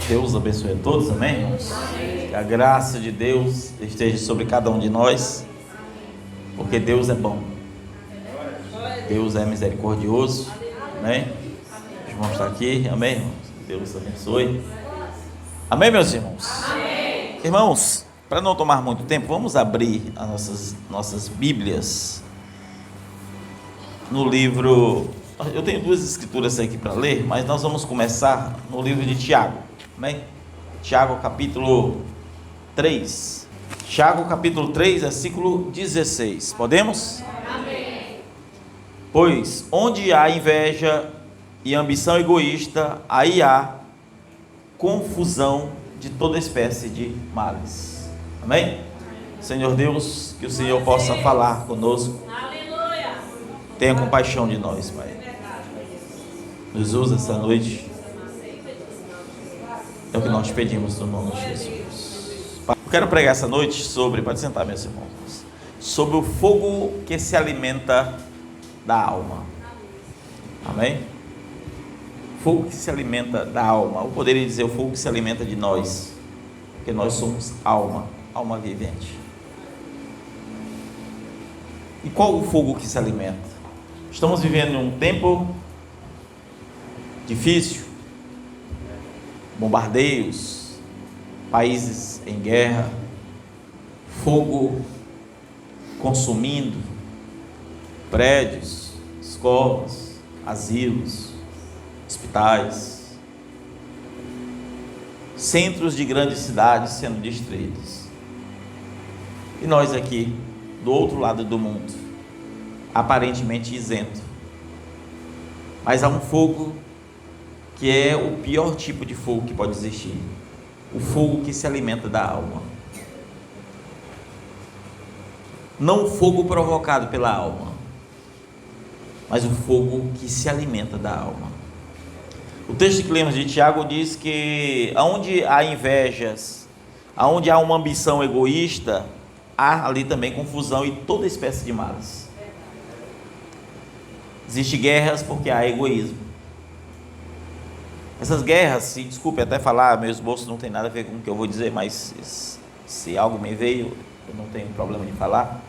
Deus abençoe a todos, amém, irmãos? Que a graça de Deus esteja sobre cada um de nós, porque Deus é bom, Deus é misericordioso, amém? Os irmãos estão aqui, amém, irmãos? Deus abençoe, amém, meus irmãos? Amém. Irmãos, para não tomar muito tempo, vamos abrir as nossas Bíblias no livro. Eu tenho duas escrituras aqui para ler, mas nós vamos começar no livro de Tiago, amém? Tiago capítulo 3. Tiago capítulo 3, versículo 16. Podemos? Amém. Pois onde há inveja e ambição egoísta, aí há confusão de toda espécie de males. Amém? Senhor Deus, que o Senhor possa falar conosco. Aleluia. Tenha compaixão de nós, Pai. Nos usa essa noite. É o que nós pedimos no nome de Jesus. Eu quero pregar essa noite sobre, pode sentar, meus irmãos, sobre o fogo que se alimenta da alma. Amém? Fogo que se alimenta da alma. Eu poderia dizer o fogo que se alimenta de nós, porque nós somos alma vivente. E qual o fogo que se alimenta? Estamos vivendo um tempo difícil, bombardeios, países em guerra, fogo consumindo prédios, escolas, asilos, hospitais, centros de grandes cidades sendo destruídos. E nós aqui, do outro lado do mundo, aparentemente isento. Mas há um fogo que é o pior tipo de fogo que pode existir, o fogo que se alimenta da alma. Não o fogo provocado pela alma, mas o fogo que se alimenta da alma. O texto que lemos de Tiago diz que onde há invejas, onde há uma ambição egoísta, há ali também confusão e toda espécie de males. Existem guerras porque há egoísmo. Essas guerras, se desculpe até falar, meu esboço não tem nada a ver com o que eu vou dizer, mas se algo me veio, eu não tenho problema de falar.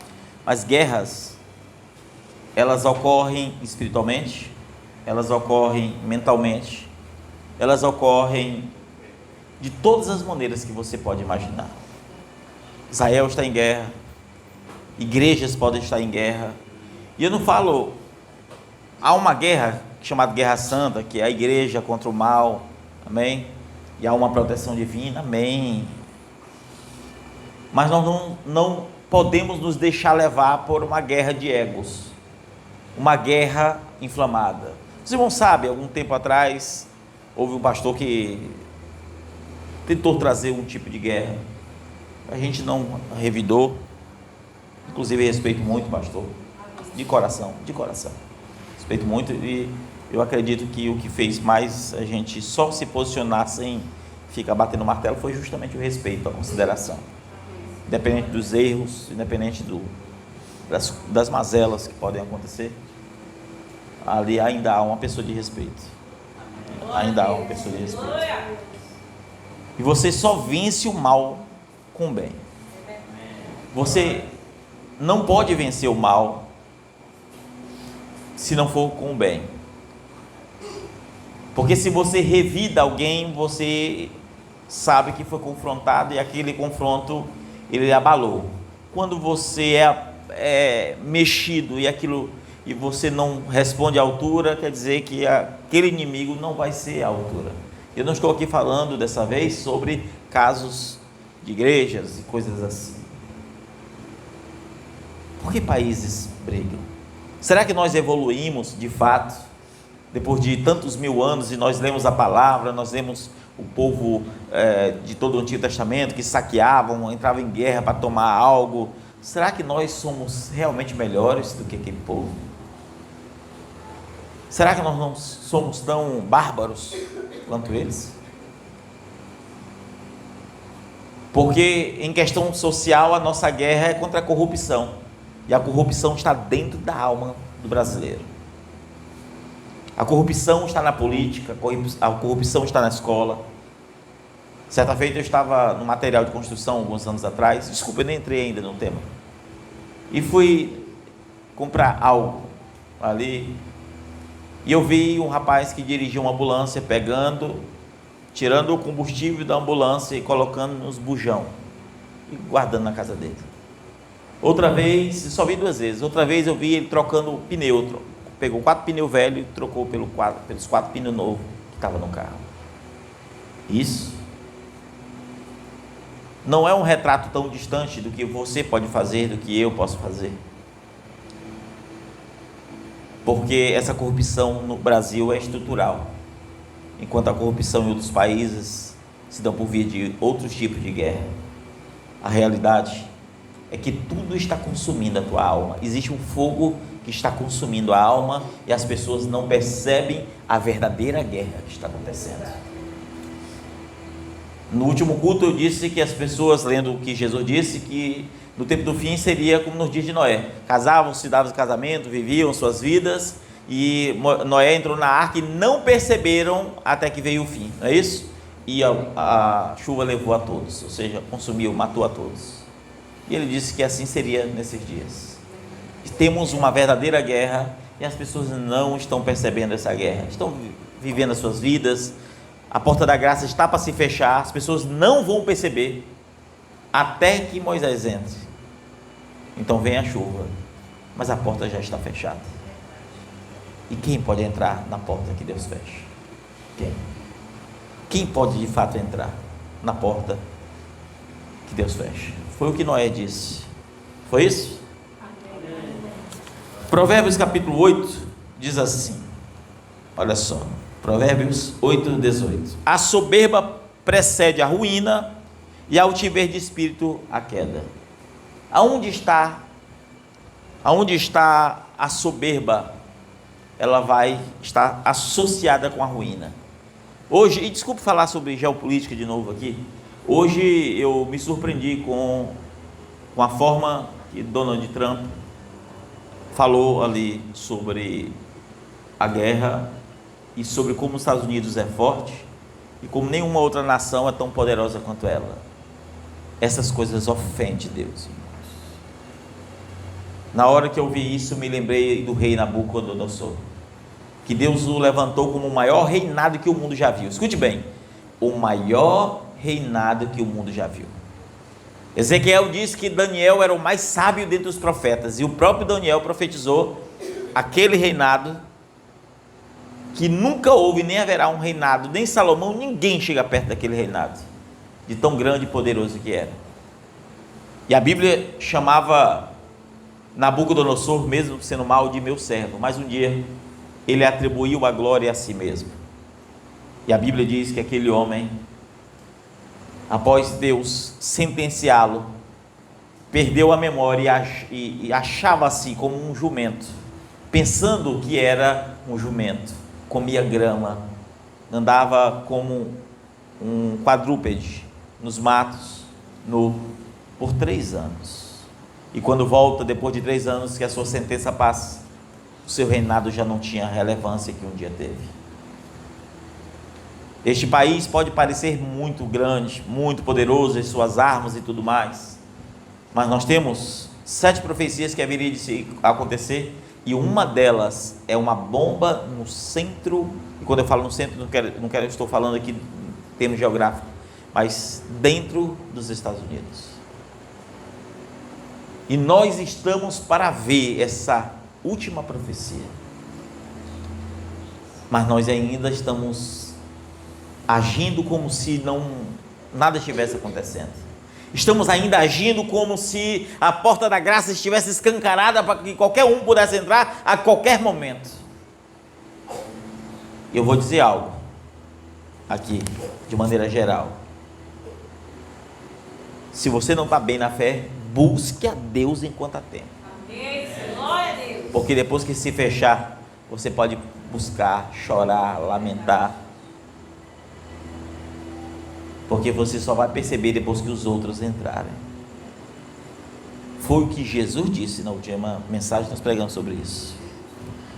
Mas guerras, elas ocorrem espiritualmente, elas ocorrem mentalmente, elas ocorrem de todas as maneiras que você pode imaginar. Israel está em guerra, igrejas podem estar em guerra, e eu não falo, há uma guerra chamada Guerra Santa, que é a igreja contra o mal, amém? E há uma proteção divina, amém? Mas nós não podemos nos deixar levar por uma guerra de egos, uma guerra inflamada. Os irmãos sabem, algum tempo atrás, houve um pastor que tentou trazer um tipo de guerra, a gente não revidou, inclusive respeito muito o pastor, de coração, respeito muito, e eu acredito que o que fez mais a gente só se posicionar sem ficar batendo martelo foi justamente o respeito, a consideração, independente dos erros, independente das mazelas que podem acontecer, ali ainda há uma pessoa de respeito, e você só vence o mal com o bem. Você não pode vencer o mal se não for com o bem, porque se você revida alguém, você sabe que foi confrontado e aquele confronto ele abalou. Quando você é mexido e você não responde à altura, quer dizer que aquele inimigo não vai ser à altura. Eu não estou aqui falando dessa vez sobre casos de igrejas e coisas assim. Por que países brigam? Será que nós evoluímos de fato? Depois de tantos mil anos, e nós lemos a palavra, nós lemos o povo de todo o Antigo Testamento que saqueavam, entravam em guerra para tomar algo. Será que nós somos realmente melhores do que aquele povo? Será que nós não somos tão bárbaros quanto eles? Porque em questão social a nossa guerra é contra a corrupção, e a corrupção está dentro da alma do brasileiro. A corrupção está na política, a corrupção está na escola, Certa feita eu estava no material de construção alguns anos atrás, desculpa, eu nem entrei ainda no tema, e fui comprar algo ali, e eu vi um rapaz que dirigia uma ambulância, tirando o combustível da ambulância e colocando nos bujão, e guardando na casa dele. Outra vez, só vi 2 vezes, outra vez eu vi ele trocando o pneu, pegou 4 pneus velhos e trocou pelos 4 pneus novos que estavam no carro. Isso não é um retrato tão distante do que você pode fazer, do que eu posso fazer. Porque essa corrupção no Brasil é estrutural, enquanto a corrupção em outros países se dá por via de outros tipos de guerra. A realidade é que tudo está consumindo a tua alma. Existe um fogo que está consumindo a alma e as pessoas não percebem a verdadeira guerra que está acontecendo. No último culto eu disse que as pessoas, lendo o que Jesus disse, que no tempo do fim seria como nos dias de Noé. Casavam-se, davam casamento, viviam suas vidas, e Noé entrou na arca e não perceberam até que veio o fim, não é isso? E a chuva levou a todos, ou seja, consumiu, matou a todos. E ele disse que assim seria nesses dias. Temos uma verdadeira guerra e as pessoas não estão percebendo essa guerra, estão vivendo as suas vidas. A porta da graça está para se fechar, as pessoas não vão perceber até que Moisés entre. Então vem a chuva, mas a porta já está fechada. E quem pode entrar na porta que Deus fecha? Quem pode de fato entrar na porta que Deus fecha? Foi o que Noé disse. Foi isso? Provérbios capítulo 8 diz assim, olha só, Provérbios 8, 18. A soberba precede a ruína e a altivez de espírito a queda. Aonde está a soberba? Ela vai estar associada com a ruína. Hoje, e desculpe falar sobre geopolítica de novo aqui, hoje eu me surpreendi com a forma que Donald Trump falou ali sobre a guerra e sobre como os Estados Unidos é forte e como nenhuma outra nação é tão poderosa quanto ela. Essas coisas ofendem Deus, irmãos. Na hora que eu vi isso, me lembrei do rei Nabucodonosor, que Deus o levantou como o maior reinado que o mundo já viu. Escute bem, o maior reinado que o mundo já viu. Ezequiel disse que Daniel era o mais sábio dentre os profetas, e o próprio Daniel profetizou aquele reinado que nunca houve, nem haverá um reinado, nem Salomão, ninguém chega perto daquele reinado, de tão grande e poderoso que era. E a Bíblia chamava Nabucodonosor, mesmo sendo mal, de meu servo, mas um dia ele atribuiu a glória a si mesmo. E a Bíblia diz que aquele homem, após Deus sentenciá-lo, perdeu a memória e achava-se como um jumento, pensando que era um jumento, comia grama, andava como um quadrúpede nos matos, por 3 anos. E quando volta, depois de 3 anos que a sua sentença passa, o seu reinado já não tinha a relevância que um dia teve. Este país pode parecer muito grande, muito poderoso em suas armas e tudo mais, mas nós temos 7 profecias que haveriam de acontecer, e uma delas é uma bomba no centro, e quando eu falo no centro, estou falando aqui em termos geográficos, mas dentro dos Estados Unidos. E nós estamos para ver essa última profecia, mas nós ainda estamos agindo como se nada estivesse acontecendo. Estamos ainda agindo como se a porta da graça estivesse escancarada para que qualquer um pudesse entrar a qualquer momento. Eu vou dizer algo aqui, de maneira geral. Se você não está bem na fé, busque a Deus enquanto há tempo. Porque depois que se fechar, você pode buscar, chorar, lamentar. Porque você só vai perceber depois que os outros entrarem. Foi o que Jesus disse na última mensagem, nós pregamos sobre isso.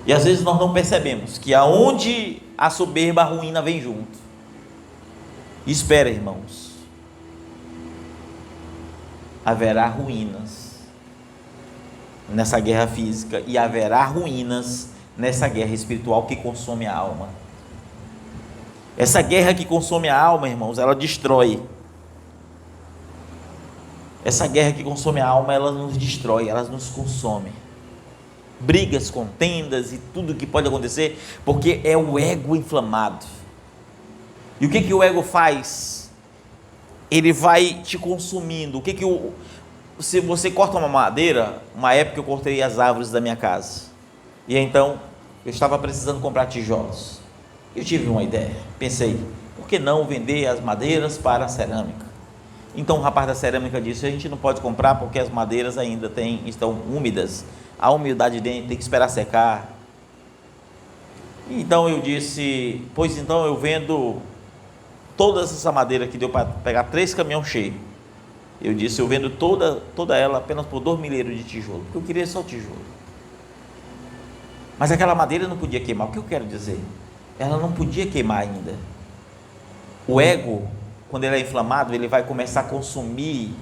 E às vezes nós não percebemos que aonde a soberba, a ruína vem junto. Espera, irmãos, haverá ruínas nessa guerra física e haverá ruínas nessa guerra espiritual que consome a alma. Essa guerra que consome a alma, irmãos, ela destrói. Essa guerra que consome a alma, ela nos destrói, ela nos consome. Brigas, contendas e tudo que pode acontecer, porque é o ego inflamado. E o que o ego faz? Ele vai te consumindo. Se você corta uma madeira, uma época eu cortei as árvores da minha casa, e então eu estava precisando comprar tijolos. Eu tive uma ideia, pensei, por que não vender as madeiras para a cerâmica? Então o rapaz da cerâmica disse, a gente não pode comprar porque as madeiras ainda estão úmidas, a umidade dentro tem que esperar secar. Então eu disse, pois então eu vendo toda essa madeira que deu para pegar 3 caminhões cheios. Eu disse, eu vendo toda ela apenas por 2 milheiros de tijolo, porque eu queria só tijolo. Mas aquela madeira não podia queimar. O que eu quero dizer? Ela não podia queimar ainda. O ego, quando ele é inflamado, ele vai começar a consumir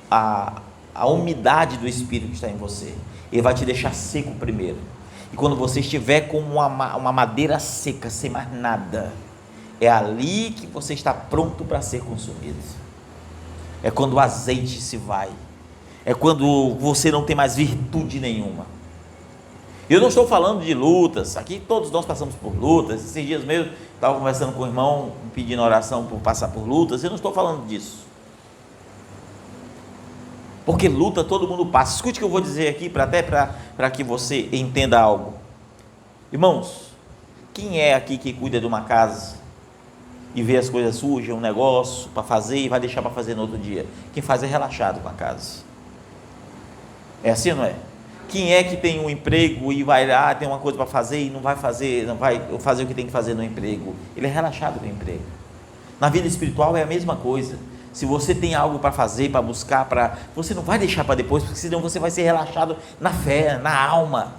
a umidade do espírito que está em você. Ele vai te deixar seco primeiro. E quando você estiver com uma madeira seca, sem mais nada, é ali que você está pronto para ser consumido. É quando o azeite se vai. É quando você não tem mais virtude nenhuma. Eu não estou falando de lutas, aqui todos nós passamos por lutas. Esses dias mesmo, estava conversando com o irmão, pedindo oração por passar por lutas. Eu não estou falando disso. Porque luta todo mundo passa. Escute o que eu vou dizer aqui, para que você entenda algo. Irmãos, quem é aqui que cuida de uma casa e vê as coisas sujas, um negócio para fazer e vai deixar para fazer no outro dia? Quem faz é relaxado com a casa. É assim ou não é? Quem é que tem um emprego e vai lá, tem uma coisa para fazer e não vai fazer o que tem que fazer no emprego? Ele é relaxado com o emprego. Na vida espiritual é a mesma coisa. Se você tem algo para fazer, para buscar, você não vai deixar para depois, porque senão você vai ser relaxado na fé, na alma.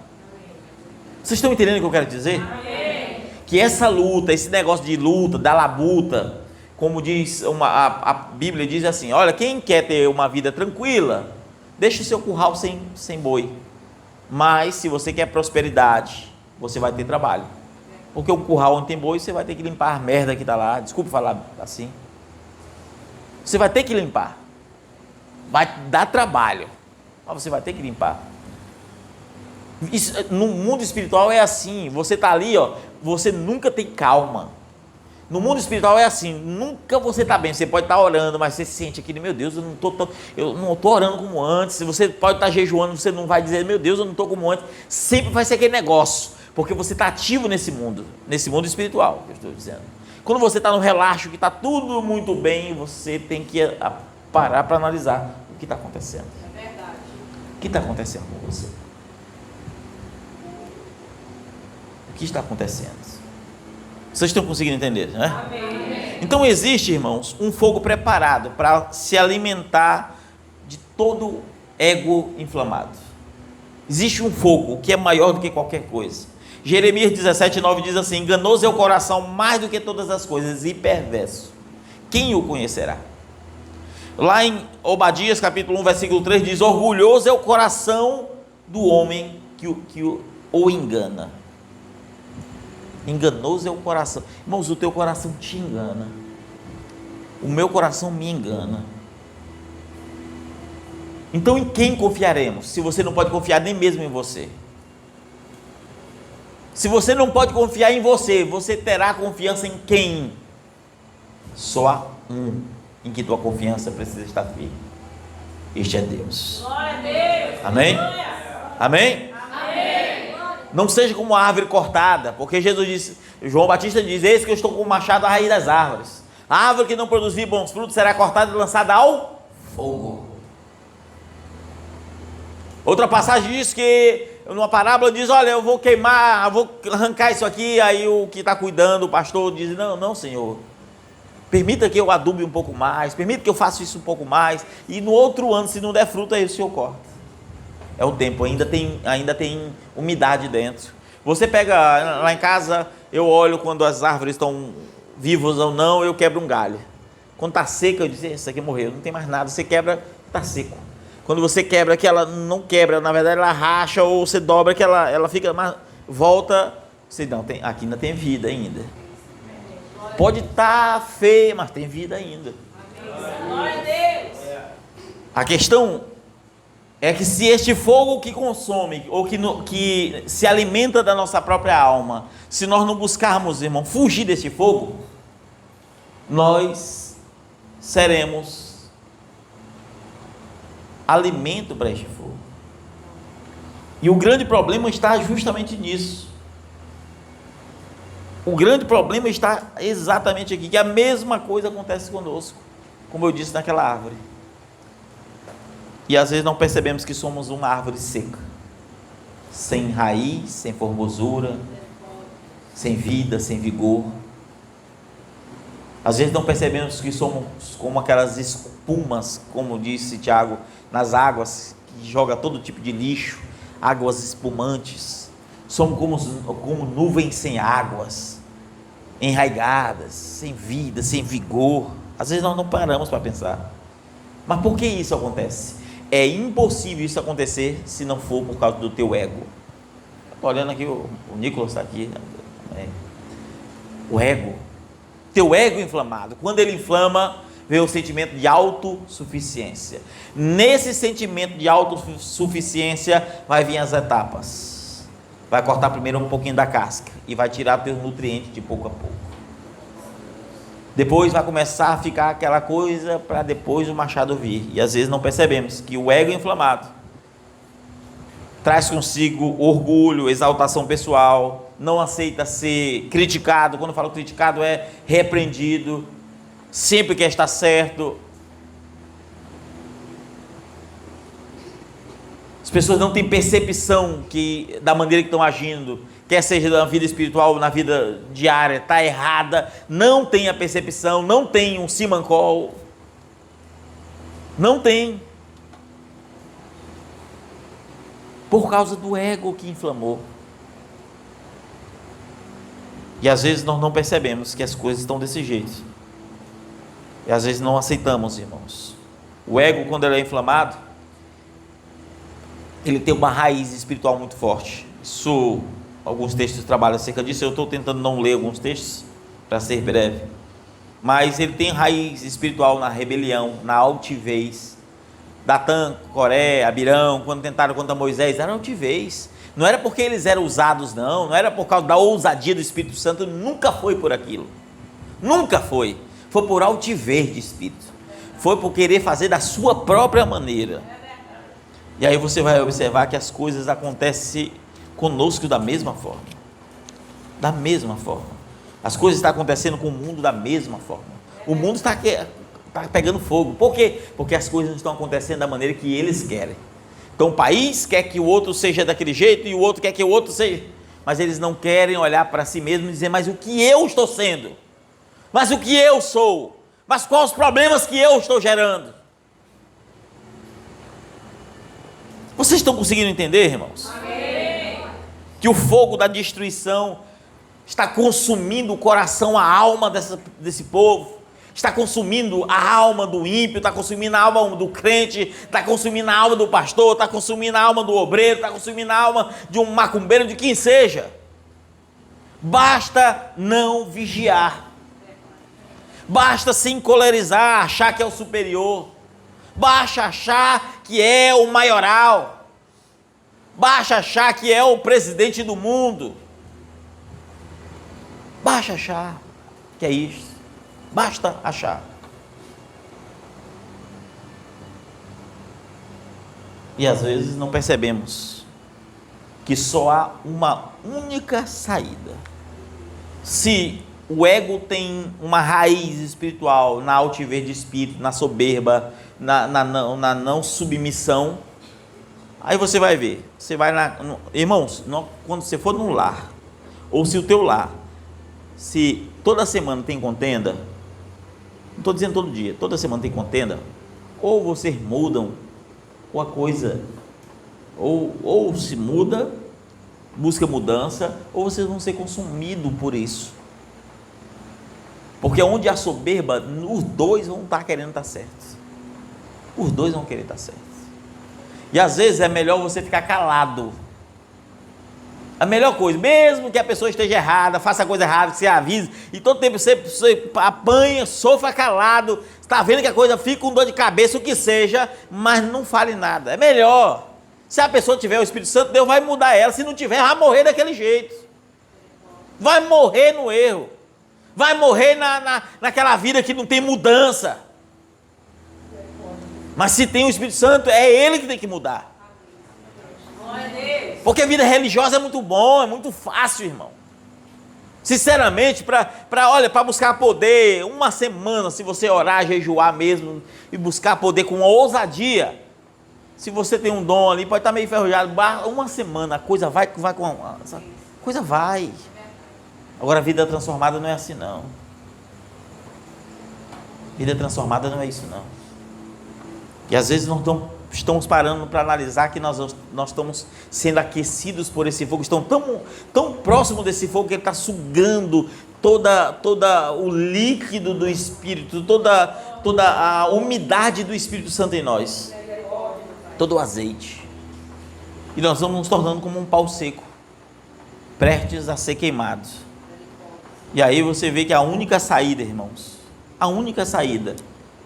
Vocês estão entendendo o que eu quero dizer? Amém. Que essa luta, esse negócio de luta, da labuta, como diz a Bíblia diz assim, olha, quem quer ter uma vida tranquila, deixa o seu curral sem boi. Mas se você quer prosperidade, você vai ter trabalho. Porque o curral onde tem boi, você vai ter que limpar a merda que está lá. Desculpe falar assim. Você vai ter que limpar. Vai dar trabalho. Mas você vai ter que limpar. Isso, no mundo espiritual é assim. Você está ali, você nunca tem calma. No mundo espiritual é assim. Nunca você está bem. Você pode estar orando, mas você sente aqui, meu Deus, eu não estou orando como antes. Você pode estar jejuando, você não vai dizer, meu Deus, eu não estou como antes. Sempre vai ser aquele negócio. Porque você está ativo nesse mundo espiritual, que eu estou dizendo. Quando você está no relaxo, que está tudo muito bem, você tem que parar para analisar o que está acontecendo. É verdade. O que está acontecendo com você? O que está acontecendo? Vocês estão conseguindo entender, né? Amém. Então existe, irmãos, um fogo preparado para se alimentar de todo ego inflamado. Existe um fogo que é maior do que qualquer coisa. Jeremias 17:9 diz assim, enganoso é o coração mais do que todas as coisas e perverso. Quem o conhecerá? Lá em Obadias capítulo 1 versículo 3 diz, orgulhoso é o coração do homem que o engana. Enganoso é o coração. Irmãos, o teu coração te engana. O meu coração me engana. Então em quem confiaremos? Se você não pode confiar nem mesmo em você. Se você não pode confiar em você, você terá confiança em quem? Só há um em que tua confiança precisa estar firme. Este é Deus. Glória a Deus. Amém? Amém? Amém. Não seja como uma árvore cortada, porque Jesus disse, João Batista diz, eis que eu estou com o machado à raiz das árvores. A árvore que não produzir bons frutos será cortada e lançada ao fogo. Outra passagem diz que, numa parábola diz, olha, eu vou queimar, eu vou arrancar isso aqui, aí o que está cuidando, o pastor diz, não Senhor, permita que eu adube um pouco mais, permita que eu faça isso um pouco mais, e no outro ano, se não der fruto, aí o Senhor corta. É o tempo, ainda tem umidade dentro. Você pega, lá em casa, eu olho quando as árvores estão vivas ou não, eu quebro um galho. Quando está seca, eu digo, isso aqui morreu, não tem mais nada, você quebra, está seco. Quando você quebra, que ela não quebra, na verdade ela racha, ou você dobra, que ela fica, volta, você não, aqui ainda tem vida ainda. Pode estar feia, mas tem vida ainda. A questão é que se este fogo que consome, ou que se alimenta da nossa própria alma, se nós não buscarmos, irmão, fugir deste fogo, nós seremos alimento para este fogo. E o grande problema está justamente nisso. O grande problema está exatamente aqui, que a mesma coisa acontece conosco, como eu disse naquela árvore. E às vezes não percebemos que somos uma árvore seca, sem raiz, sem formosura, sem vida, sem vigor. Às vezes não percebemos que somos como aquelas espumas, como disse Tiago, nas águas, que joga todo tipo de lixo, águas espumantes. Somos como nuvens sem águas, enraigadas, sem vida, sem vigor. Às vezes nós não paramos para pensar. Mas por que isso acontece? É impossível isso acontecer se não for por causa do teu ego. Estou olhando aqui, o Nicolas está aqui. O ego. Teu ego inflamado. Quando ele inflama, vem o sentimento de autossuficiência. Nesse sentimento de autossuficiência, vai vir as etapas. Vai cortar primeiro um pouquinho da casca e vai tirar teus nutrientes de pouco a pouco. Depois vai começar a ficar aquela coisa para depois o machado vir. E às vezes não percebemos que o ego inflamado traz consigo orgulho, exaltação pessoal, não aceita ser criticado. Quando eu falo criticado, é repreendido, sempre quer estar certo. As pessoas não têm percepção da maneira que estão agindo, quer seja na vida espiritual, na vida diária, está errada, não tem a percepção, não tem um simancol, não tem, por causa do ego que inflamou. E às vezes nós não percebemos que as coisas estão desse jeito, e às vezes não aceitamos, irmãos. O ego, quando ele é inflamado, ele tem uma raiz espiritual muito forte. Alguns textos trabalham acerca disso. Eu estou tentando não ler alguns textos para ser breve, mas ele tem raiz espiritual na rebelião, na altivez. Datã, Coré, Abirão, quando tentaram contra Moisés, era altivez. Não era porque eles eram usados, não era por causa da ousadia do Espírito Santo, nunca foi por aquilo, nunca foi por altivez de espírito, foi por querer fazer da sua própria maneira. E aí você vai observar que as coisas acontecem conosco da mesma forma. Da mesma forma. As coisas estão acontecendo com o mundo da mesma forma. O mundo está pegando fogo. Por quê? Porque as coisas não estão acontecendo da maneira que eles querem. Então o país quer que o outro seja daquele jeito e o outro quer que o outro seja. Mas eles não querem olhar para si mesmo e dizer, mas o que eu estou sendo? Mas o que eu sou? Mas quais os problemas que eu estou gerando? Vocês estão conseguindo entender, irmãos? Amém. Que o fogo da destruição está consumindo o coração, a alma desse povo, está consumindo a alma do ímpio, está consumindo a alma do crente, está consumindo a alma do pastor, está consumindo a alma do obreiro, está consumindo a alma de um macumbeiro, de quem seja. Basta não vigiar, basta se encolerizar, achar que é o superior, basta achar que é o maioral, basta achar que é o presidente do mundo, basta achar que é isso, basta achar. E às vezes não percebemos que só há uma única saída. Se o ego tem uma raiz espiritual na altivez de espírito, na soberba, na não submissão, aí você vai ver, você vai irmãos, quando você for no lar, ou se o teu lar, se toda semana tem contenda, não estou dizendo todo dia, toda semana tem contenda, ou vocês mudam, ou a coisa, ou se muda, busca mudança, ou vocês vão ser consumidos por isso. Porque onde há soberba, os dois vão estar querendo estar certos. Os dois vão querer estar certos. E às vezes é melhor você ficar calado. A melhor coisa, mesmo que a pessoa esteja errada, faça a coisa errada, que você avise, e todo tempo você apanha, sofra calado, está vendo que a coisa fica com dor de cabeça, o que seja, mas não fale nada. É melhor. Se a pessoa tiver o Espírito Santo, Deus vai mudar ela. Se não tiver, vai morrer daquele jeito. Vai morrer no erro. Vai morrer naquela vida que não tem mudança. Mas se tem o Espírito Santo, é Ele que tem que mudar. Porque a vida religiosa é muito bom, é muito fácil, irmão. Sinceramente, para buscar poder, uma semana, se você orar, jejuar mesmo, e buscar poder com ousadia, se você tem um dom ali, pode estar meio enferrujado, uma semana, a coisa vai a coisa vai. Agora a vida transformada não é assim, não. Vida transformada não é isso, não. E às vezes nós estamos parando para analisar que nós estamos sendo aquecidos por esse fogo, estão tão próximo desse fogo que ele está sugando toda o líquido do Espírito, toda a umidade do Espírito Santo em nós, todo o azeite. E nós vamos nos tornando como um pau seco, prestes a ser queimado. E aí você vê que a única saída, irmãos, a única saída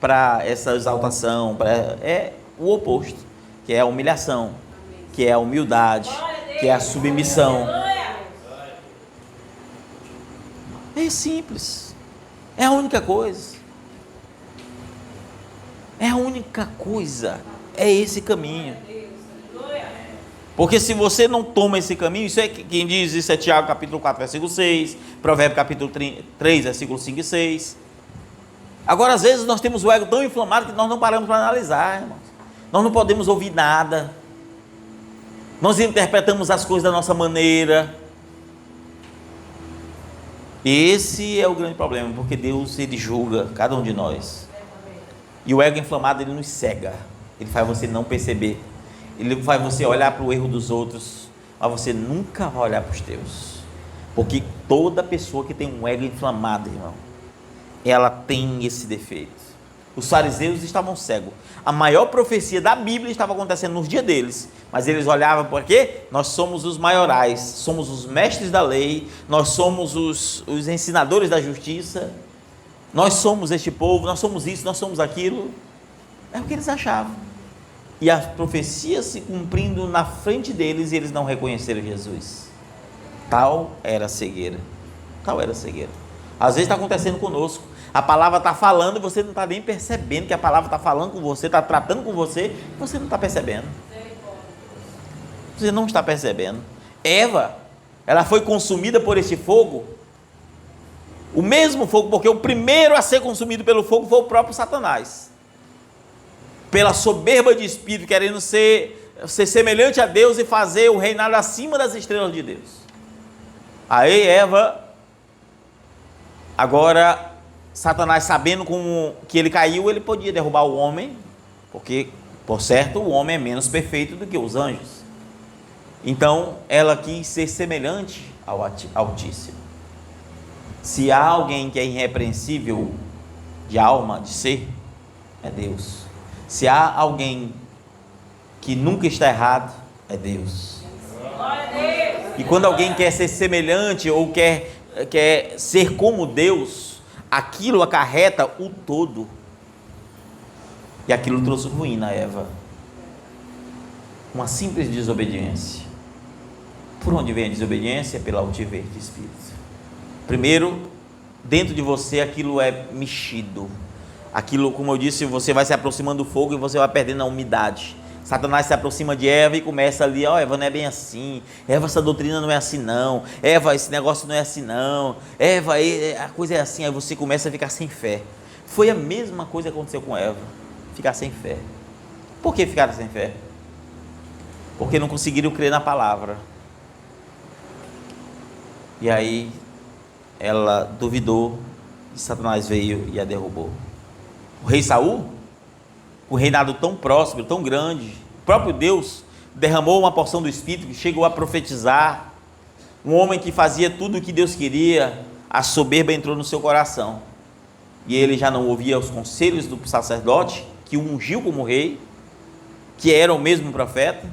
para essa exaltação é o oposto, que é a humilhação, que é a humildade, que é a submissão. É simples, é a única coisa, é a única coisa, é esse caminho. Porque se você não toma esse caminho, isso é quem diz, isso é Tiago capítulo 4, versículo 6, Provérbios capítulo 3, versículo 5 e 6. Agora, às vezes, nós temos o ego tão inflamado que nós não paramos para analisar, irmãos. Nós não podemos ouvir nada. Nós interpretamos as coisas da nossa maneira. Esse é o grande problema, porque Deus, Ele julga cada um de nós. E o ego inflamado, ele nos cega. Ele faz você não perceber. Ele faz você olhar para o erro dos outros, mas você nunca vai olhar para os teus. Porque toda pessoa que tem um ego inflamado, irmão, ela tem esse defeito. Os fariseus estavam cegos. A maior profecia da Bíblia estava acontecendo nos dias deles, mas eles olhavam porque nós somos os maiorais, somos os mestres da lei, nós somos os ensinadores da justiça, nós somos este povo, nós somos isso, nós somos aquilo. É o que eles achavam. E a profecia se cumprindo na frente deles, e eles não reconheceram Jesus. Tal era a cegueira. Tal era a cegueira. Às vezes está acontecendo conosco. A palavra está falando e você não está nem percebendo que a palavra está falando com você, está tratando com você, e você não está percebendo. Você não está percebendo. Eva, ela foi consumida por esse fogo, o mesmo fogo, porque o primeiro a ser consumido pelo fogo foi o próprio Satanás. Pela soberba de espírito, querendo ser semelhante a Deus e fazer o reinado acima das estrelas de Deus. Aí Eva, agora Satanás, sabendo que ele caiu, ele podia derrubar o homem, porque, por certo, o homem é menos perfeito do que os anjos. Então, ela quis ser semelhante ao Altíssimo. Se há alguém que é irrepreensível de alma, de ser, é Deus. Se há alguém que nunca está errado, é Deus. E quando alguém quer ser semelhante ou quer ser como Deus, aquilo acarreta o todo. E aquilo trouxe ruína a Eva. Uma simples desobediência. Por onde vem a desobediência? Pela altivez de espírito. Primeiro, dentro de você aquilo é mexido. Aquilo, como eu disse, você vai se aproximando do fogo e você vai perdendo a umidade. Satanás se aproxima de Eva e começa ali, Eva, não é bem assim, Eva, essa doutrina não é assim não, Eva, esse negócio não é assim não, Eva, a coisa é assim, aí você começa a ficar sem fé. Foi a mesma coisa que aconteceu com Eva, ficar sem fé. Por que ficaram sem fé? Porque não conseguiram crer na palavra. E aí, ela duvidou, e Satanás veio e a derrubou. O rei Saul, o reinado tão próspero, tão grande, o próprio Deus derramou uma porção do Espírito, que chegou a profetizar, um homem que fazia tudo o que Deus queria, a soberba entrou no seu coração, e ele já não ouvia os conselhos do sacerdote, que o ungiu como rei, que era o mesmo profeta,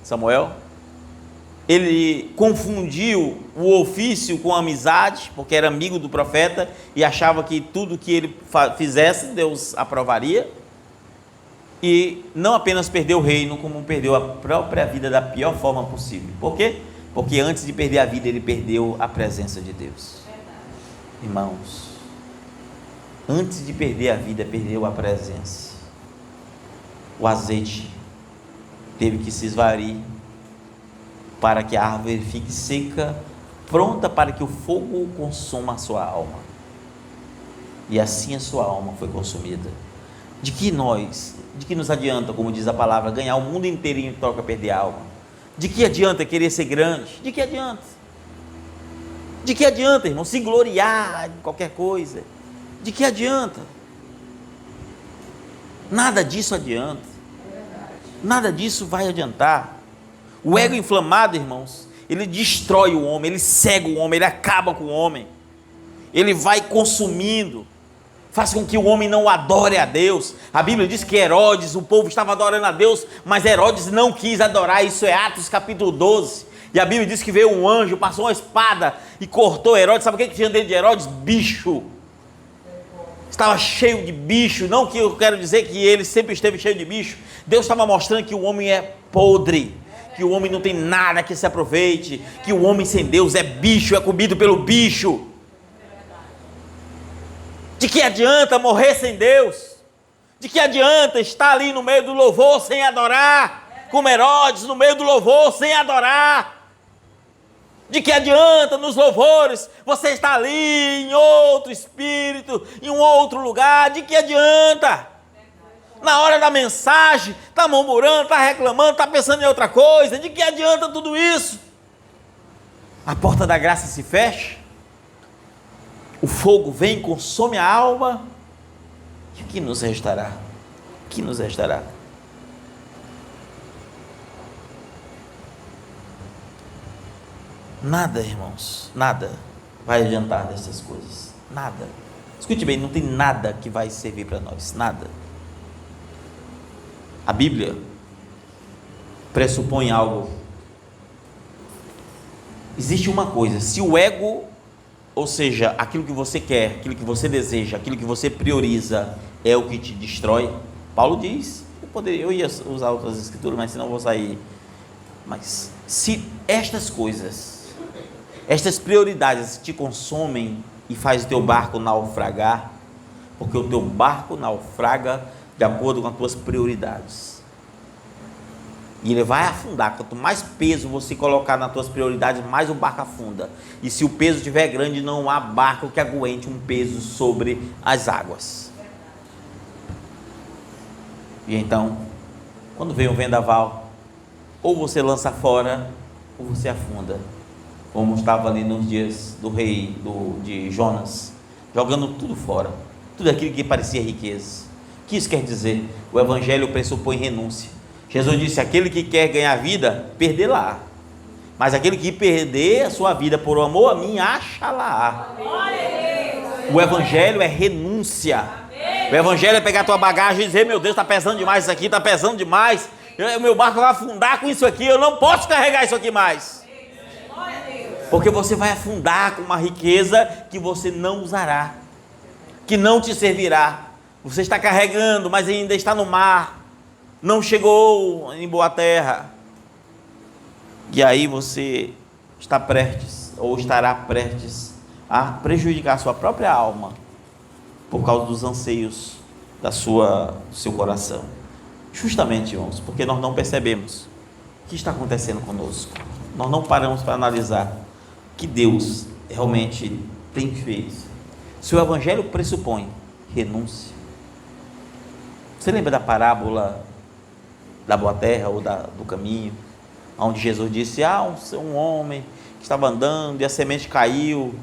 Samuel. Ele confundiu o ofício com a amizade, porque era amigo do profeta e achava que tudo que ele fizesse, Deus aprovaria. E não apenas perdeu o reino, como perdeu a própria vida da pior forma possível. Por quê? Porque antes de perder a vida, ele perdeu a presença de Deus. Irmãos, antes de perder a vida, perdeu a presença. O azeite teve que se esvair para que a árvore fique seca, pronta para que o fogo consuma a sua alma. E assim a sua alma foi consumida. De que nos adianta, como diz a palavra, ganhar o mundo inteirinho e toca perder a alma? De que adianta querer ser grande? De que adianta? De que adianta, irmão, se gloriar em qualquer coisa? De que adianta? Nada disso adianta. Nada disso vai adiantar. O ego inflamado, irmãos, ele destrói o homem, ele cega o homem, ele acaba com o homem. Ele vai consumindo, faz com que o homem não adore a Deus. A Bíblia diz que Herodes, o povo estava adorando a Deus, mas Herodes não quis adorar. Isso é Atos capítulo 12. E a Bíblia diz que veio um anjo, passou uma espada e cortou Herodes. Sabe o que tinha dentro de Herodes? Bicho. Estava cheio de bicho. Não que eu quero dizer que ele sempre esteve cheio de bicho. Deus estava mostrando que o homem é podre, que o homem não tem nada que se aproveite, que o homem sem Deus é bicho, é comido pelo bicho. De que adianta morrer sem Deus? De que adianta estar ali no meio do louvor sem adorar? Como Herodes no meio do louvor sem adorar? De que adianta nos louvores você estar ali em outro espírito, em um outro lugar? De que adianta? Na hora da mensagem, está murmurando, está reclamando, está pensando em outra coisa. De que adianta tudo isso? A porta da graça se fecha, o fogo vem, consome a alma, e o que nos restará? O que nos restará? Nada, irmãos, nada vai adiantar dessas coisas, nada. Escute bem, não tem nada que vai servir para nós, nada. A Bíblia pressupõe algo. Existe uma coisa: se o ego, ou seja, aquilo que você quer, aquilo que você deseja, aquilo que você prioriza, é o que te destrói. Paulo diz, eu ia usar outras escrituras, mas senão vou sair. Mas se estas coisas, estas prioridades te consomem e faz o teu barco naufragar, porque o teu barco naufraga de acordo com as tuas prioridades, e ele vai afundar. Quanto mais peso você colocar nas tuas prioridades, mais o barco afunda. E se o peso estiver grande, não há barco que aguente um peso sobre as águas. E então, quando vem o vendaval, ou você lança fora, ou você afunda, como estava ali nos dias do rei de Jonas, jogando tudo fora, tudo aquilo que parecia riqueza. O que isso quer dizer? O evangelho pressupõe renúncia. Jesus disse: aquele que quer ganhar vida, perder-la, mas aquele que perder a sua vida por amor a mim, acha-la. O evangelho é renúncia. O evangelho é pegar a tua bagagem e dizer: meu Deus, está pesando demais isso aqui, está pesando demais, o meu barco vai afundar com isso aqui, eu não posso carregar isso aqui mais. Porque você vai afundar com uma riqueza que você não usará, que não te servirá. Você está carregando, mas ainda está no mar, não chegou em boa terra, e aí você está prestes, ou estará prestes a prejudicar a sua própria alma, por causa dos anseios do seu coração. Justamente, irmãos, porque nós não percebemos o que está acontecendo conosco. Nós não paramos para analisar o que Deus realmente tem feito. Se o evangelho pressupõe renúncia, você lembra da parábola da boa terra ou do caminho, onde Jesus disse: um homem que estava andando e a semente caiu,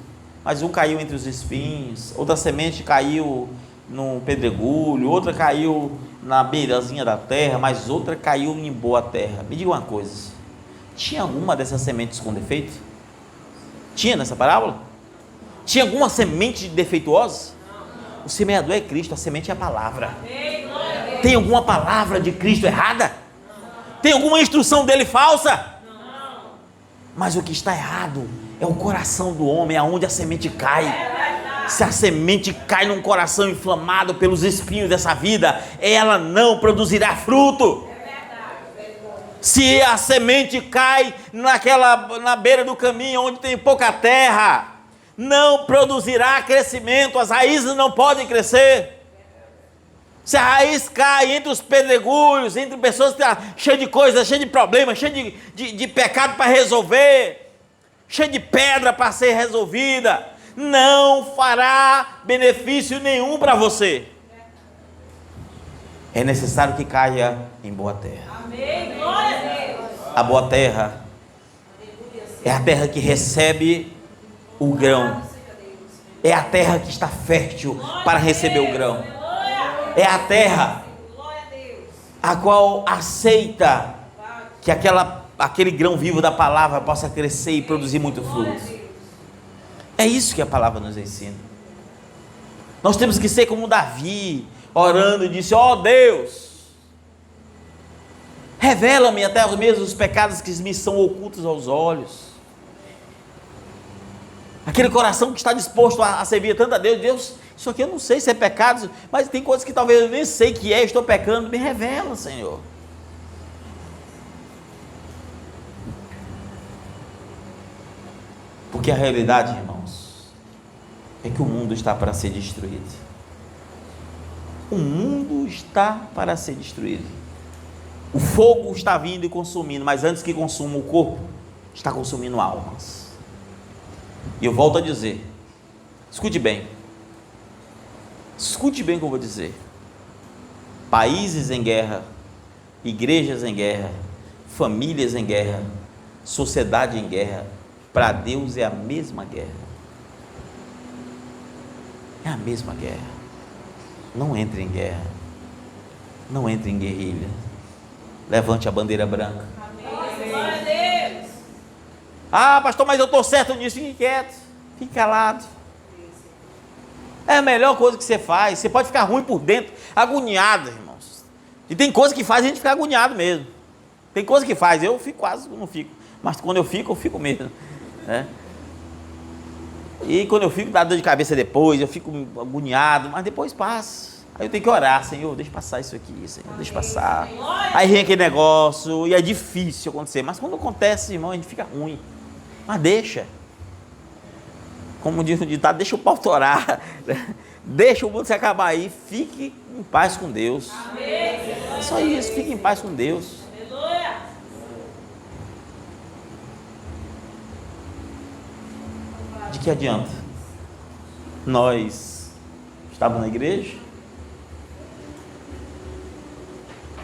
mas um caiu entre os espinhos, outra semente caiu num pedregulho, outra caiu na beirazinha da terra, mas outra caiu em boa terra. Me diga uma coisa: tinha alguma dessas sementes com defeito? Tinha nessa parábola? Tinha alguma semente defeituosa? O semeador é Cristo, a semente é a palavra. Tem alguma palavra de Cristo errada? Tem alguma instrução dele falsa? Mas o que está errado é o coração do homem, aonde a semente cai. Se a semente cai num coração inflamado pelos espinhos dessa vida, ela não produzirá fruto. Se a semente cai na beira do caminho, onde tem pouca terra, não produzirá crescimento, as raízes não podem crescer. Se a raiz cai entre os pedregulhos, entre pessoas que estão cheias de coisas, cheias de problemas, cheias de pecado para resolver, cheias de pedra para ser resolvida, não fará benefício nenhum para você. É necessário que caia em boa terra. Amém. Glória a Deus. A boa terra é a terra que recebe o grão. É a terra que está fértil para receber o grão. É a terra a qual aceita que aquele grão vivo da palavra possa crescer e produzir muito fruto. É isso que a palavra nos ensina. Nós temos que ser como Davi, orando e disse: ó Deus, revela-me até mesmo os pecados que me são ocultos aos olhos. Aquele coração que está disposto a servir tanto a Deus. Deus, isso aqui eu não sei se é pecado, mas tem coisas que talvez eu nem sei que é, estou pecando, me revela, Senhor. Porque a realidade, irmãos, é que o mundo está para ser destruído. O mundo está para ser destruído. O fogo está vindo e consumindo, mas antes que consuma o corpo, está consumindo almas. E eu volto a dizer, escute bem o que eu vou dizer. Países em guerra, igrejas em guerra, famílias em guerra, sociedade em guerra, para Deus é a mesma guerra. É a mesma guerra. Não entre em guerra, não entre em guerrilha. Levante a bandeira branca. Amém. Glória a Deus. Ah, pastor, mas eu estou certo nisso. Fique quieto, fique calado. É a melhor coisa que você faz. Você pode ficar ruim por dentro, agoniado, irmãos. E tem coisa que faz a gente ficar agoniado mesmo. Tem coisa que faz, eu fico quase, não fico. Mas quando eu fico mesmo. Né? E quando eu fico, dá dor de cabeça depois, eu fico agoniado, mas depois passa. Aí eu tenho que orar: Senhor, deixa passar isso aqui, Senhor, deixa passar. Aí vem aquele negócio, e é difícil acontecer, mas quando acontece, irmão, a gente fica ruim. Mas deixa. Como diz o ditado, deixa o pau torar. Deixa o mundo se acabar aí, fique em paz com Deus. É só isso, fique em paz com Deus. De que adianta nós estávamos na igreja,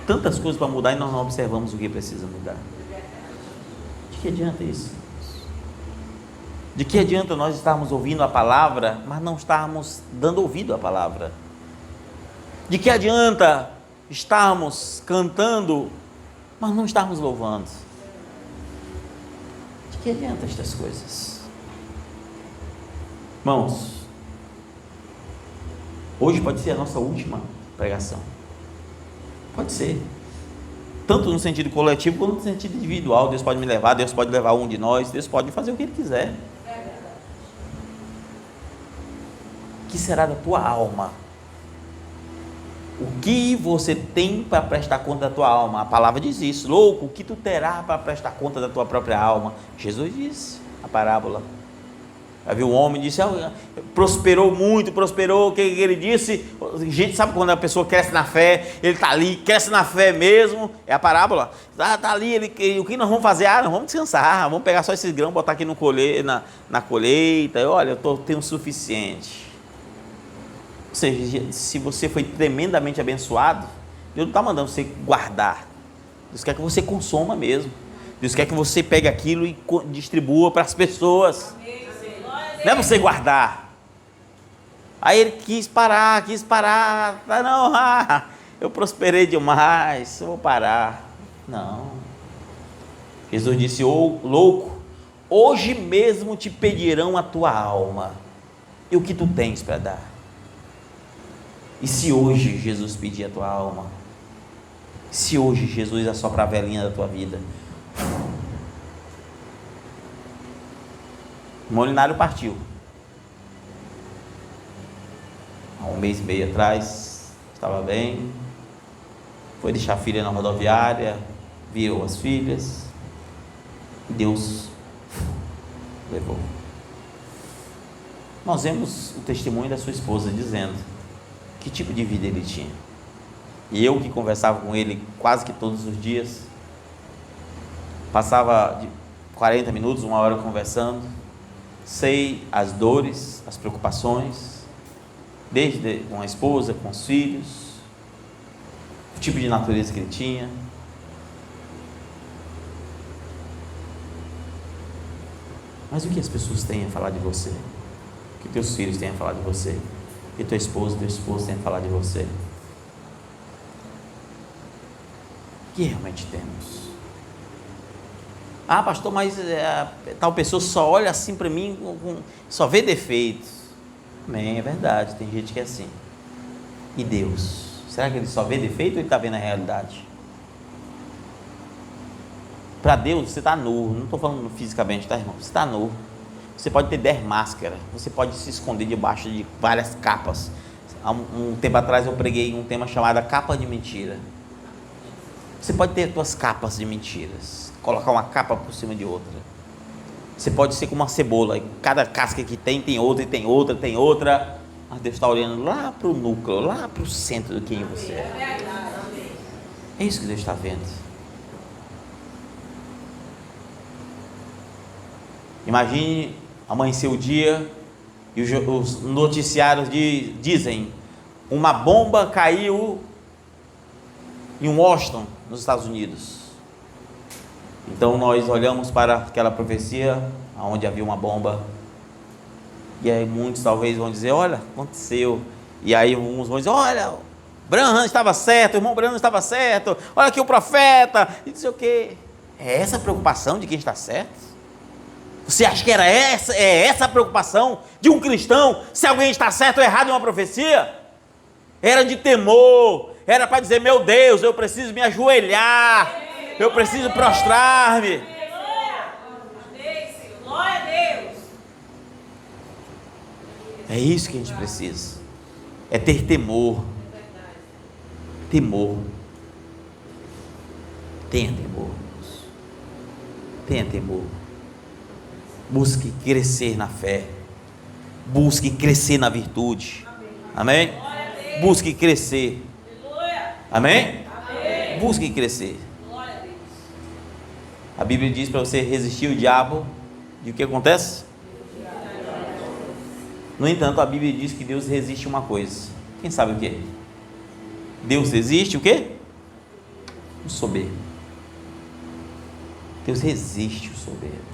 tantas coisas para mudar, e nós não observamos o que precisa mudar? De que adianta isso? De que adianta nós estarmos ouvindo a palavra, mas não estarmos dando ouvido à palavra? De que adianta estarmos cantando, mas não estarmos louvando? De que adianta estas coisas? Irmãos, hoje pode ser a nossa última pregação. Pode ser. Tanto no sentido coletivo, quanto no sentido individual. Deus pode me levar, Deus pode levar um de nós, Deus pode fazer o que Ele quiser. O que será da tua alma? O que você tem para prestar conta da tua alma? A palavra diz isso. Louco, o que tu terá para prestar conta da tua própria alma? Jesus disse a parábola. Havia um homem, disse: prosperou muito, prosperou. O que ele disse? A gente sabe quando a pessoa cresce na fé, ele está ali, cresce na fé mesmo. É a parábola. Está ali, o que nós vamos fazer? Nós vamos descansar, vamos pegar só esses grãos, botar aqui na colheita. Olha, eu tenho o suficiente. Ou seja, se você foi tremendamente abençoado, Deus não está mandando você guardar. Deus quer que você consuma mesmo. Deus quer que você pegue aquilo e distribua para as pessoas. Não é você guardar. Aí ele quis parar. Não, eu prosperei demais, eu vou parar. Não. Jesus disse: louco, hoje mesmo te pedirão a tua alma. E o que tu tens para dar? E se hoje Jesus pedir a tua alma, Se hoje Jesus assoprar a velinha da tua vida, o Molinário partiu. Há um mês e meio atrás, estava bem, foi deixar a filha na rodoviária, viu as filhas, e Deus levou. Nós vemos o testemunho da sua esposa dizendo que tipo de vida ele tinha. E eu, que conversava com ele quase que todos os dias, passava de 40 minutos, 1 hora conversando, sei as dores, as preocupações, desde com a esposa, com os filhos, o tipo de natureza que ele tinha. Mas o que as pessoas têm a falar de você? O que teus filhos têm a falar de você? O que tua esposa, teu esposo têm a falar de você? O que realmente temos? Ah, pastor, mas tal pessoa só olha assim para mim, só vê defeitos. Amém, é verdade, tem gente que é assim. E Deus? Será que ele só vê defeito ou ele está vendo a realidade? Para Deus, você está nu. Não estou falando fisicamente, tá, irmão? Você está nu. Você pode ter 10 máscaras. Você pode se esconder debaixo de várias capas. Há um tempo atrás eu preguei um tema chamado capa de mentira. Você pode ter suas capas de mentiras. Colocar uma capa por cima de outra. Você pode ser como uma cebola. Cada casca que tem outra, e tem outra, tem outra. Mas Deus está olhando lá para o núcleo, lá para o centro de quem você é. É isso que Deus está vendo. Imagine amanhecer o dia e os noticiários dizem: uma bomba caiu em Washington, nos Estados Unidos. Então nós olhamos para aquela profecia onde havia uma bomba, e aí muitos talvez vão dizer: olha, aconteceu. E aí uns vão dizer: olha, Branham estava certo, o irmão Branham estava certo, olha aqui o profeta, e não sei o quê. É essa a preocupação de quem está certo? Você acha que é essa a preocupação de um cristão, se alguém está certo ou errado em uma profecia? Era de temor, era para dizer: meu Deus, eu preciso me ajoelhar, eu preciso prostrar-me. Glória a Deus. É isso que a gente precisa, é ter temor. Temor. Tenha temor. Tenha temor. Busque crescer na fé. Busque crescer na virtude. Amém? Busque crescer. Amém? Busque crescer. A Bíblia diz para você resistir o diabo. E o que acontece? No entanto, a Bíblia diz que Deus resiste uma coisa. Quem sabe o que? Deus resiste o quê? O soberbo. Deus resiste o soberbo.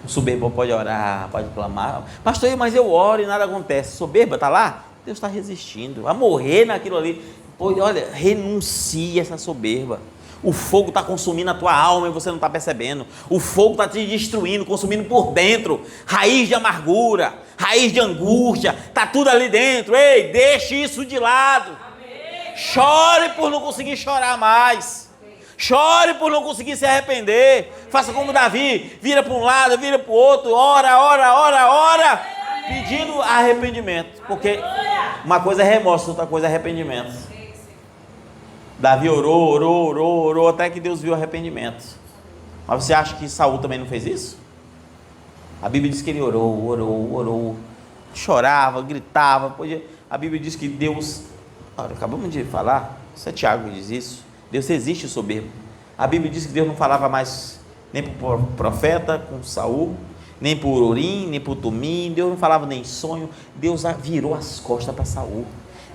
O soberbo pode orar, pode clamar: pastor, mas eu oro e nada acontece. Soberba está lá? Deus está resistindo a morrer naquilo ali. Pois, olha, renuncia essa soberba. O fogo está consumindo a tua alma e você não está percebendo. O fogo está te destruindo, consumindo por dentro. Raiz de amargura, raiz de angústia, está tudo ali dentro. Ei, deixe isso de lado. Amém. Chore por não conseguir chorar mais. Chore por não conseguir se arrepender. Faça como Davi, vira para um lado, vira para o outro, ora, pedindo arrependimento. Porque uma coisa é remorso, outra coisa é arrependimento. Davi orou, até que Deus viu arrependimento. Mas você acha que Saul também não fez isso? A Bíblia diz que ele orou, chorava, gritava. A Bíblia diz que Deus, acabamos de falar, isso é Tiago que diz isso, Deus resiste o soberbo. A Bíblia diz que Deus não falava mais nem para o profeta com Saul, nem por Urim, nem por Tumim. Deus não falava nem em sonho. Deus virou as costas para Saul.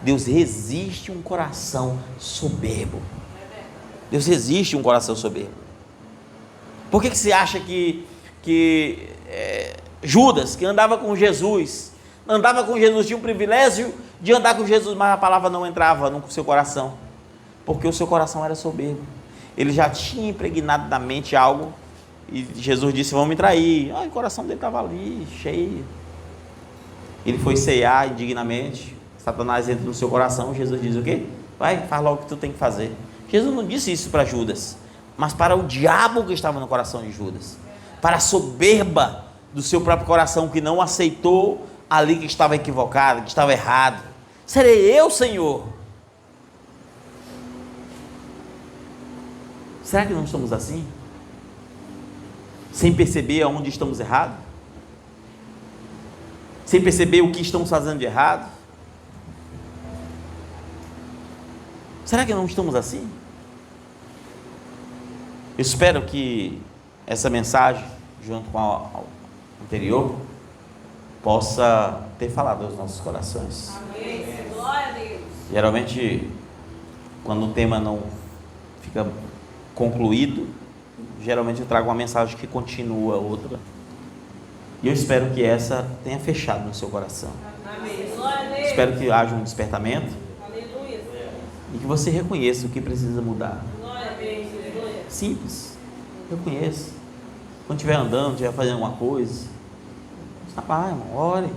Deus resiste um coração soberbo. Deus resiste um coração soberbo. Por que você acha que Judas, que andava com Jesus, tinha o privilégio de andar com Jesus, mas a palavra não entrava no seu coração? Porque o seu coração era soberbo. Ele já tinha impregnado na mente algo, e Jesus disse: vão me trair. O coração dele estava ali, cheio. Ele foi ceiar indignamente. Satanás entra no seu coração. Jesus diz o quê? Vai, faz logo o que tu tem que fazer. Jesus não disse isso para Judas, mas para o diabo que estava no coração de Judas, para a soberba do seu próprio coração, que não aceitou ali que estava equivocado, que estava errado. Serei eu, Senhor? Será que não estamos assim? Sem perceber aonde estamos errados? Sem perceber o que estamos fazendo de errado? Será que não estamos assim? Eu espero que essa mensagem, junto com a anterior, possa ter falado aos nossos corações. Amém. Glória a Deus. Geralmente, quando o tema não fica concluído, geralmente eu trago uma mensagem que continua outra. E eu espero que essa tenha fechado no seu coração. Amém. Glória a Deus. Espero que haja um despertamento Aleluia. e que você reconheça o que precisa mudar. Glória a Deus. Aleluia. Simples. Reconheça. Quando estiver andando, estiver fazendo alguma coisa, rapaz, irmão, ore.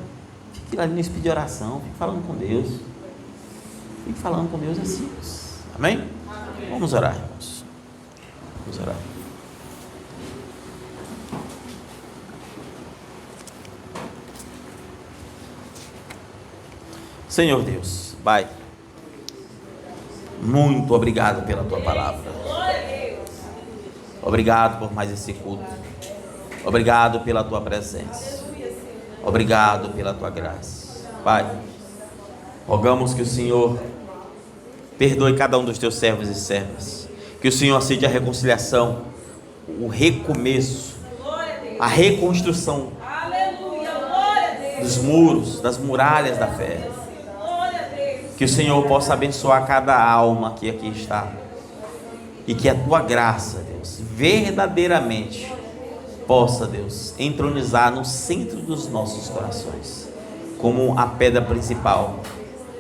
Fique ali no espírito de oração. Fique falando com Deus. Fique falando com Deus, é simples. Amém? Amém. Vamos orar, irmãos. Vamos orar. Senhor Deus, Pai, muito obrigado pela Tua palavra. Glória a Deus. Obrigado por mais esse culto. Obrigado pela Tua presença. Obrigado pela Tua graça. Pai, rogamos que o Senhor perdoe cada um dos Teus servos e servas. Que o Senhor aceite a reconciliação, o recomeço, Glória a Deus. a reconstrução Aleluia. Glória a Deus. dos muros, das muralhas da fé. Glória a Deus. Que o Senhor possa abençoar cada alma que aqui está. E que a Tua graça, Deus, verdadeiramente possa, Deus, entronizar no centro dos nossos corações, como a pedra principal,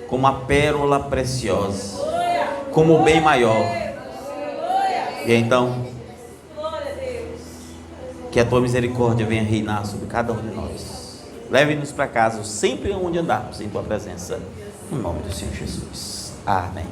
como a pérola preciosa, como o bem maior. E então, Glória a Deus. que a Tua misericórdia venha reinar sobre cada um de nós. Leve-nos para casa, sempre onde andarmos em Tua presença. No nome do Senhor Jesus. Amém.